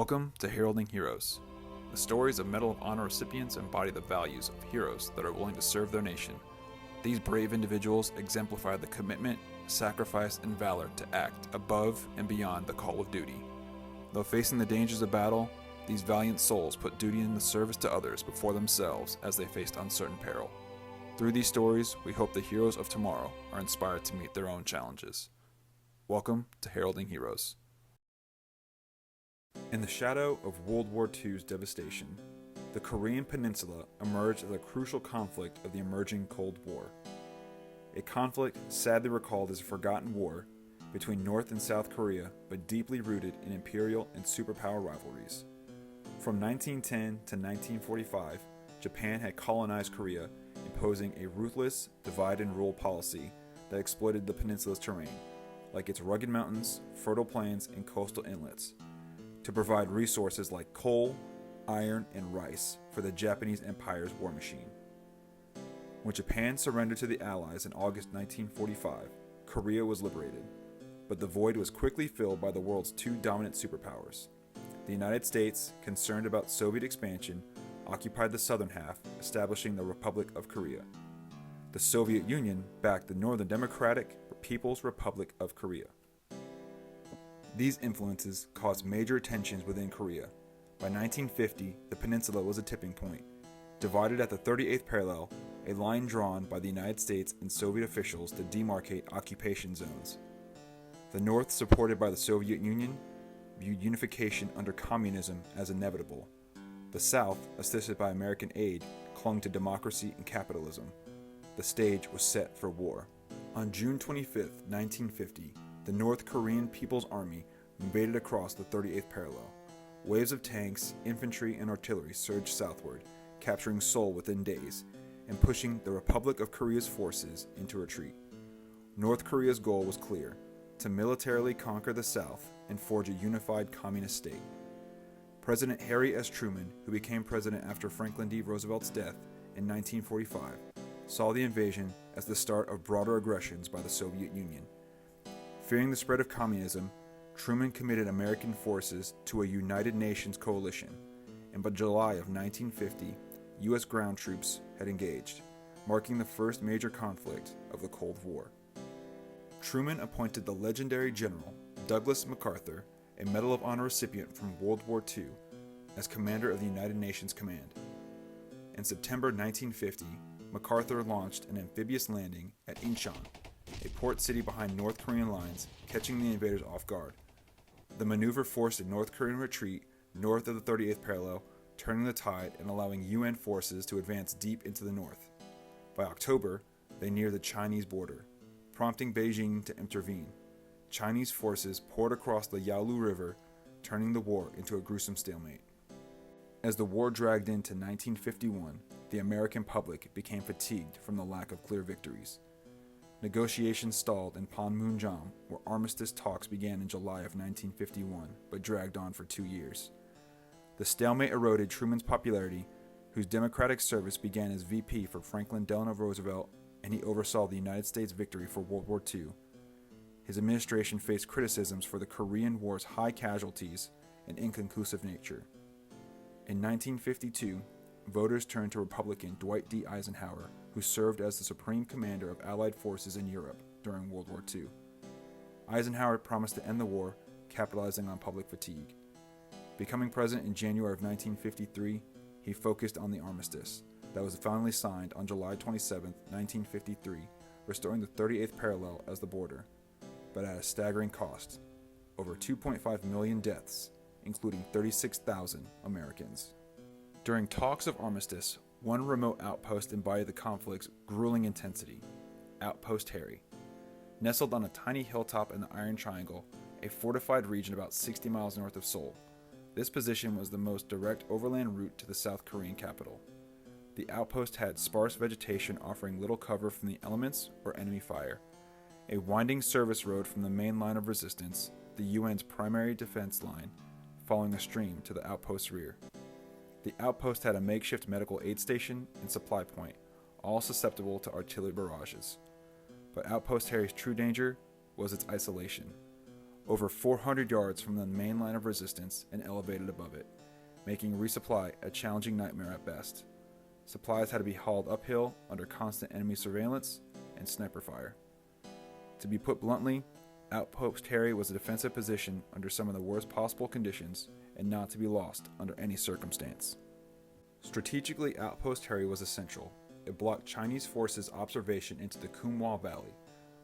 Welcome to Heralding Heroes. The stories of Medal of Honor recipients embody the values of heroes that are willing to serve their nation. These brave individuals exemplify the commitment, sacrifice, and valor to act above and beyond the call of duty. Though facing the dangers of battle, these valiant souls put duty in the service to others before themselves as they faced uncertain peril. Through these stories, we hope the heroes of tomorrow are inspired to meet their own challenges. Welcome to Heralding Heroes. In the shadow of World War II's devastation, the Korean Peninsula emerged as a crucial conflict of the emerging Cold War. A conflict sadly recalled as a forgotten war between North and South Korea, but deeply rooted in imperial and superpower rivalries. From 1910 to 1945, Japan had colonized Korea, imposing a ruthless divide and rule policy that exploited the peninsula's terrain, like its rugged mountains, fertile plains, and coastal inlets, to provide resources like coal, iron, and rice for the Japanese Empire's war machine. When Japan surrendered to the Allies in August 1945, Korea was liberated, but the void was quickly filled by the world's two dominant superpowers. The United States, concerned about Soviet expansion, occupied the southern half, establishing the Republic of Korea. The Soviet Union backed the Northern Democratic People's Republic of Korea. These influences caused major tensions within Korea. By 1950, the peninsula was a tipping point. Divided at the 38th parallel, a line drawn by the United States and Soviet officials to demarcate occupation zones. The North, supported by the Soviet Union, viewed unification under communism as inevitable. The South, assisted by American aid, clung to democracy and capitalism. The stage was set for war. On June 25, 1950, the North Korean People's Army invaded across the 38th parallel. Waves of tanks, infantry, and artillery surged southward, capturing Seoul within days, and pushing the Republic of Korea's forces into retreat. North Korea's goal was clear: to militarily conquer the South and forge a unified communist state. President Harry S. Truman, who became president after Franklin D. Roosevelt's death in 1945, saw the invasion as the start of broader aggressions by the Soviet Union. Fearing the spread of communism, Truman committed American forces to a United Nations coalition, and by July of 1950, U.S. ground troops had engaged, marking the first major conflict of the Cold War. Truman appointed the legendary General Douglas MacArthur, a Medal of Honor recipient from World War II, as commander of the United Nations Command. In September 1950, MacArthur launched an amphibious landing at Incheon, a port city behind North Korean lines, catching the invaders off guard. The maneuver forced a North Korean retreat north of the 38th parallel, turning the tide and allowing UN forces to advance deep into the north. By October, they neared the Chinese border, prompting Beijing to intervene. Chinese forces poured across the Yalu River, turning the war into a gruesome stalemate. As the war dragged into 1951, the American public became fatigued from the lack of clear victories. Negotiations stalled in Panmunjom, where armistice talks began in July of 1951, but dragged on for 2 years. The stalemate eroded Truman's popularity, whose democratic service began as VP for Franklin Delano Roosevelt, and he oversaw the United States victory for World War II. His administration faced criticisms for the Korean War's high casualties and inconclusive nature. In 1952, voters turned to Republican Dwight D. Eisenhower, who served as the supreme commander of Allied forces in Europe during World War II. Eisenhower promised to end the war, capitalizing on public fatigue. Becoming president in January of 1953, he focused on the armistice that was finally signed on July 27, 1953, restoring the 38th parallel as the border, but at a staggering cost: over 2.5 million deaths, including 36,000 Americans. During talks of armistice, one remote outpost embodied the conflict's grueling intensity: Outpost Harry. Nestled on a tiny hilltop in the Iron Triangle, a fortified region about 60 miles north of Seoul, this position was the most direct overland route to the South Korean capital. The outpost had sparse vegetation offering little cover from the elements or enemy fire, a winding service road from the main line of resistance, the UN's primary defense line, following a stream to the outpost's rear. The outpost had a makeshift medical aid station and supply point, all susceptible to artillery barrages. But Outpost Harry's true danger was its isolation. over 400 yards from the main line of resistance and elevated above it, making resupply a challenging nightmare at best. Supplies had to be hauled uphill under constant enemy surveillance and sniper fire. To be put bluntly, Outpost Harry was a defensive position under some of the worst possible conditions and not to be lost under any circumstance. Strategically, Outpost Harry was essential. It blocked Chinese forces' observation into the Kumwa Valley,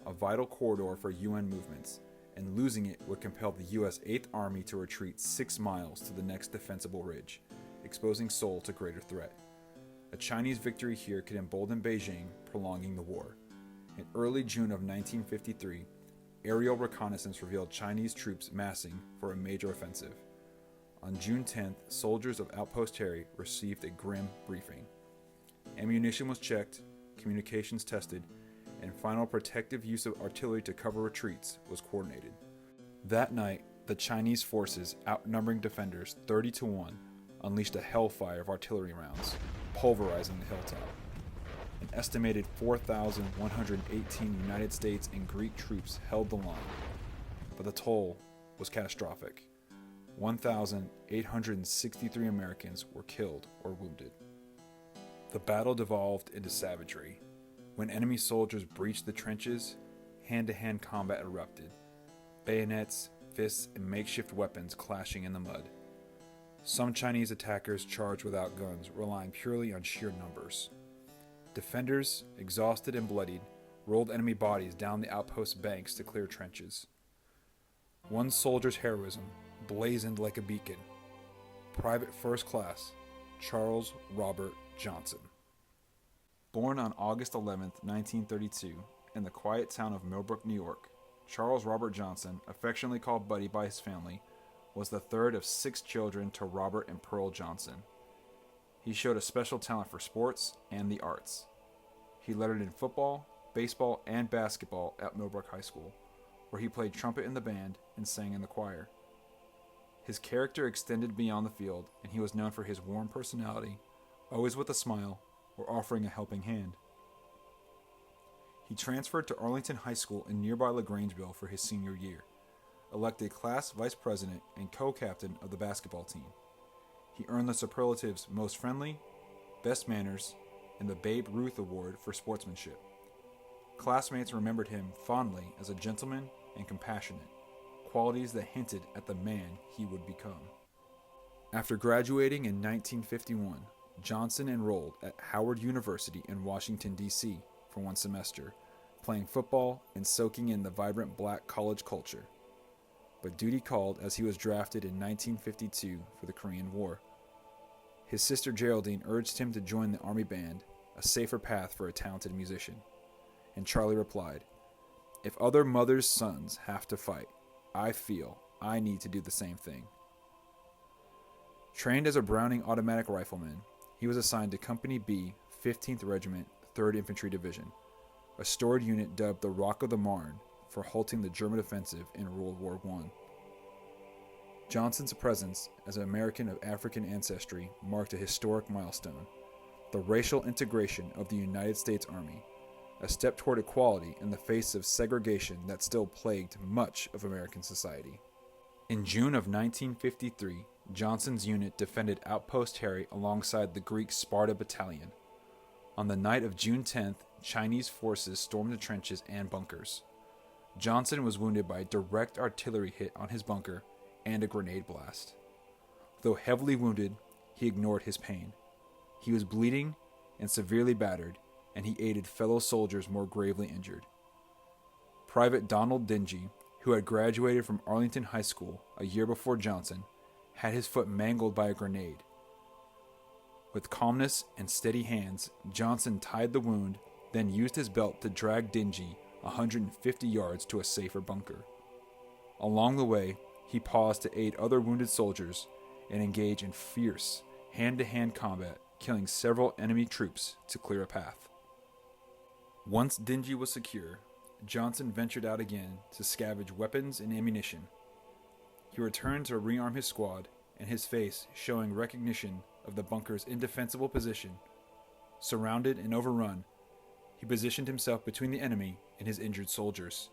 a vital corridor for UN movements, and losing it would compel the U.S. 8th Army to retreat 6 miles to the next defensible ridge, exposing Seoul to greater threat. A Chinese victory here could embolden Beijing, prolonging the war. In early June of 1953, aerial reconnaissance revealed Chinese troops massing for a major offensive. On June 10th, soldiers of Outpost Harry received a grim briefing. Ammunition was checked, communications tested, and final protective use of artillery to cover retreats was coordinated. That night, the Chinese forces, outnumbering defenders 30-1, unleashed a hellfire of artillery rounds, pulverizing the hilltop. An estimated 4,118 United States and Greek troops held the line, but the toll was catastrophic. 1,863 Americans were killed or wounded. The battle devolved into savagery. When enemy soldiers breached the trenches, hand-to-hand combat erupted. Bayonets, fists, and makeshift weapons clashing in the mud. Some Chinese attackers charged without guns, relying purely on sheer numbers. Defenders, exhausted and bloodied, rolled enemy bodies down the outpost banks to clear trenches. One soldier's heroism blazoned like a beacon. Private First Class Charles Robert Johnson. Born on August 11, 1932, in the quiet town of Millbrook, New York, Charles Robert Johnson, affectionately called Buddy by his family, was the third of 6 children to Robert and Pearl Johnson. He showed a special talent for sports and the arts. He lettered in football, baseball, and basketball at Millbrook High School, where he played trumpet in the band and sang in the choir. His character extended beyond the field, and he was known for his warm personality, always with a smile or offering a helping hand. He transferred to Arlington High School in nearby LaGrangeville for his senior year, elected class vice president and co-captain of the basketball team. He earned the superlatives Most Friendly, Best Manners, and the Babe Ruth Award for sportsmanship. Classmates remembered him fondly as a gentleman and compassionate, qualities that hinted at the man he would become. After graduating in 1951, Johnson enrolled at Howard University in Washington, D.C. for 1 semester, playing football and soaking in the vibrant black college culture. But duty called as he was drafted in 1952 for the Korean War. His sister Geraldine urged him to join the Army Band, a safer path for a talented musician. And Charlie replied, "If other mothers' sons have to fight, I feel I need to do the same thing." Trained as a Browning automatic rifleman, he was assigned to Company B, 15th Regiment, 3rd Infantry Division, a stored unit dubbed the Rock of the Marne for halting the German offensive in World War I. Johnson's presence as an American of African ancestry marked a historic milestone, the racial integration of the United States Army, a step toward equality in the face of segregation that still plagued much of American society. In June of 1953, Johnson's unit defended Outpost Harry alongside the Greek Sparta Battalion. On the night of June 10th, Chinese forces stormed the trenches and bunkers. Johnson was wounded by a direct artillery hit on his bunker and a grenade blast. Though heavily wounded, he ignored his pain. He was bleeding and severely battered, and he aided fellow soldiers more gravely injured. Private Donald Dingy, who had graduated from Arlington High School a year before Johnson, had his foot mangled by a grenade. With calmness and steady hands, Johnson tied the wound, then used his belt to drag Dingy 150 yards to a safer bunker. Along the way, he paused to aid other wounded soldiers and engage in fierce, hand-to-hand combat, killing several enemy troops to clear a path. Once Dingy was secure, Johnson ventured out again to scavenge weapons and ammunition. He returned to rearm his squad, and his face showing recognition of the bunker's indefensible position. Surrounded and overrun, he positioned himself between the enemy and his injured soldiers,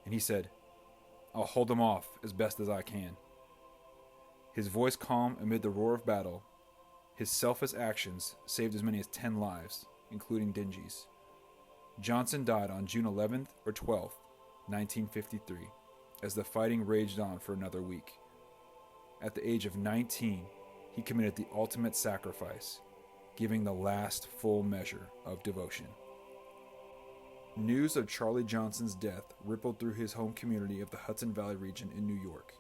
and he said, I'll hold them off as best as I can. His voice calm amid the roar of battle, his selfless actions saved as many as 10 lives, including Dingy's. Johnson died on June 11th or 12th, 1953, as the fighting raged on for another week. At the age of 19, he committed the ultimate sacrifice, giving the last full measure of devotion. News of Charlie Johnson's death rippled through his home community of the Hudson Valley region in New York.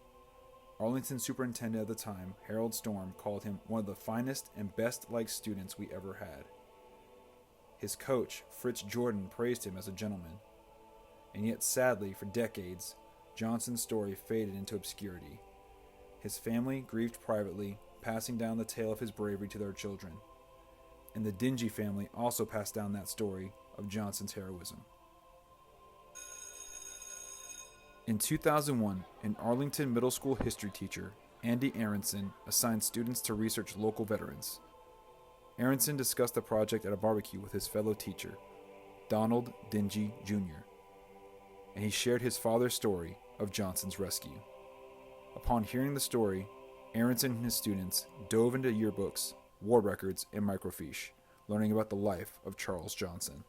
Arlington superintendent at the time, Harold Storm, called him one of the finest and best-liked students we ever had. His coach, Fritz Jordan, praised him as a gentleman. And yet, sadly, for decades, Johnson's story faded into obscurity. His family grieved privately, passing down the tale of his bravery to their children. And the Dingy family also passed down that story of Johnson's heroism. In 2001, an Arlington middle school history teacher, Andy Aronson, assigned students to research local veterans. Aronson discussed the project at a barbecue with his fellow teacher, Donald Dingy Jr., and he shared his father's story of Johnson's rescue. Upon hearing the story, Aronson and his students dove into yearbooks, war records, and microfiche, learning about the life of Charles Johnson.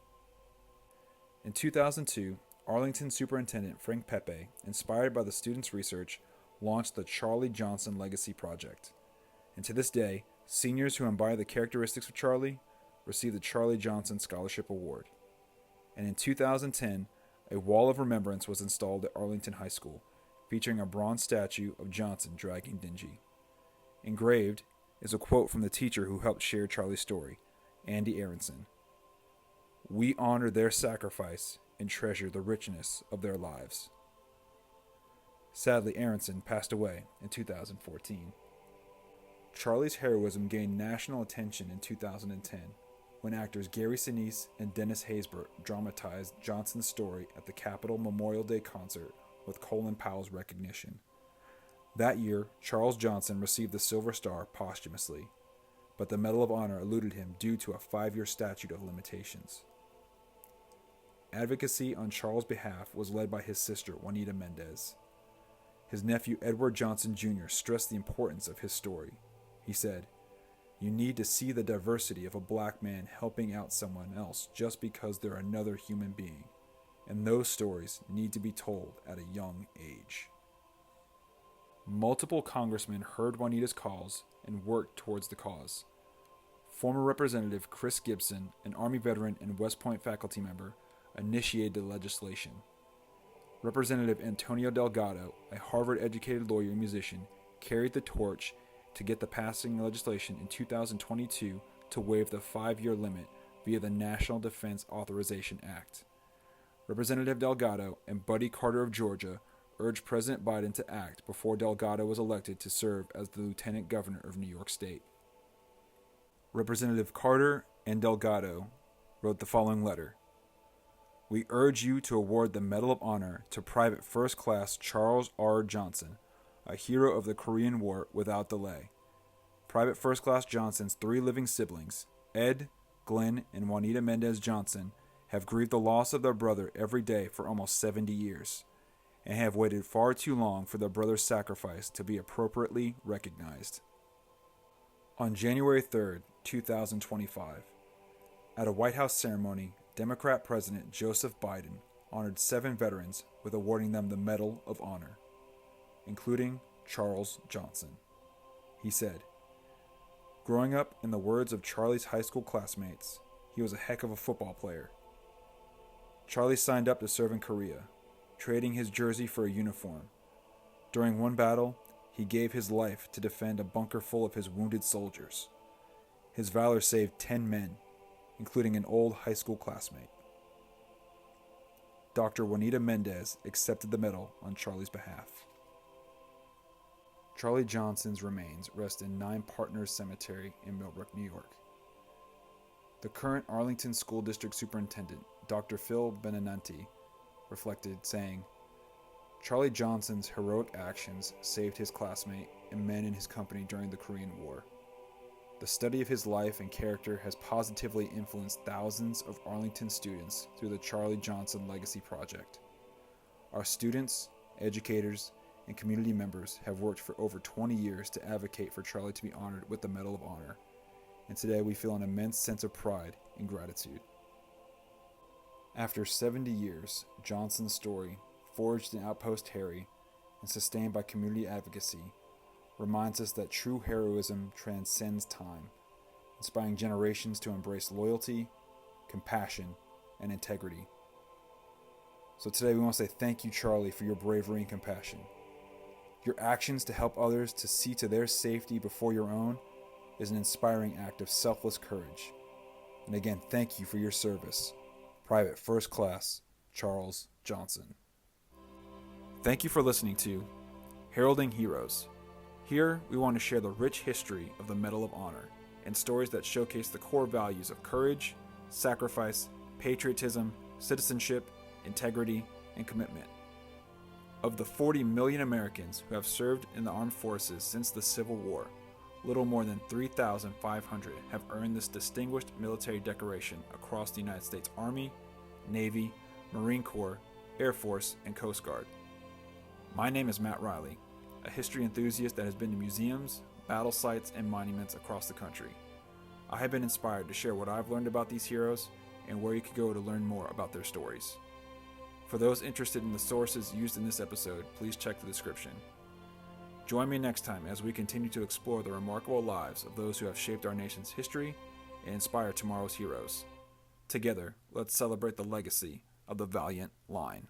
In 2002, Arlington Superintendent Frank Pepe, inspired by the students' research, launched the Charlie Johnson Legacy Project. And to this day, seniors who embody the characteristics of Charlie receive the Charlie Johnson Scholarship Award. And in 2010, a wall of remembrance was installed at Arlington High School, featuring a bronze statue of Johnson dragging Dingy. Engraved is a quote from the teacher who helped share Charlie's story, Andy Aronson. "We honor their sacrifice and treasure the richness of their lives." Sadly, Aronson passed away in 2014. Charlie's heroism gained national attention in 2010 when actors Gary Sinise and Dennis Haysbert dramatized Johnson's story at the Capitol Memorial Day concert with Colin Powell's recognition. That year, Charles Johnson received the Silver Star posthumously, but the Medal of Honor eluded him due to a 5-year statute of limitations. Advocacy on Charles' behalf was led by his sister, Juanita Mendez. His nephew, Edward Johnson Jr., stressed the importance of his story. He said, "You need to see the diversity of a black man helping out someone else just because they're another human being, and those stories need to be told at a young age." Multiple congressmen heard Juanita's calls and worked towards the cause. Former Representative Chris Gibson, an Army veteran and West Point faculty member, initiated the legislation. Representative Antonio Delgado, a Harvard-educated lawyer and musician, carried the torch to get the passing legislation in 2022 to waive the 5-year limit via the National Defense Authorization Act. Representative Delgado and Buddy Carter of Georgia urged President Biden to act before Delgado was elected to serve as the Lieutenant Governor of New York State. Representative Carter and Delgado wrote the following letter. "We urge you to award the Medal of Honor to Private First Class Charles R. Johnson, a hero of the Korean War, without delay. Private First Class Johnson's 3 living siblings, Ed, Glenn, and Juanita Mendez Johnson, have grieved the loss of their brother every day for almost 70 years, and have waited far too long for their brother's sacrifice to be appropriately recognized." On January 3, 2025, at a White House ceremony, Democrat President Joseph Biden honored 7 veterans with awarding them the Medal of Honor, including Charles Johnson. He said, "Growing up, in the words of Charlie's high school classmates, he was a heck of a football player. Charlie signed up to serve in Korea, trading his jersey for a uniform. During one battle, he gave his life to defend a bunker full of his wounded soldiers. His valor saved 10 men, including an old high school classmate." Dr. Juanita Mendez accepted the medal on Charlie's behalf. Charlie Johnson's remains rest in 9 Partners Cemetery in Millbrook, New York. The current Arlington School District Superintendent, Dr. Phil Benananti, reflected, saying, "Charlie Johnson's heroic actions saved his classmate and men in his company during the Korean War. The study of his life and character has positively influenced thousands of Arlington students through the Charlie Johnson Legacy Project. Our students, educators, and community members have worked for over 20 years to advocate for Charlie to be honored with the Medal of Honor, and today we feel an immense sense of pride and gratitude. After 70 years, Johnson's story, forged in Outpost Harry and sustained by community advocacy, reminds us that true heroism transcends time, inspiring generations to embrace loyalty, compassion, and integrity. So today we want to say thank you, Charlie, for your bravery and compassion. Your actions to help others to see to their safety before your own is an inspiring act of selfless courage. And again, thank you for your service. Private First Class Charles Johnson. Thank you for listening to Heralding Heroes. Here, we want to share the rich history of the Medal of Honor and stories that showcase the core values of courage, sacrifice, patriotism, citizenship, integrity, and commitment. Of the 40 million Americans who have served in the armed forces since the Civil War, little more than 3,500 have earned this distinguished military decoration across the United States Army, Navy, Marine Corps, Air Force, and Coast Guard. My name is Matt Riley, a history enthusiast that has been to museums, battle sites, and monuments across the country. I have been inspired to share what I've learned about these heroes and where you could go to learn more about their stories. For those interested in the sources used in this episode, please check the description. Join me next time as we continue to explore the remarkable lives of those who have shaped our nation's history and inspire tomorrow's heroes. Together, let's celebrate the legacy of the valiant line.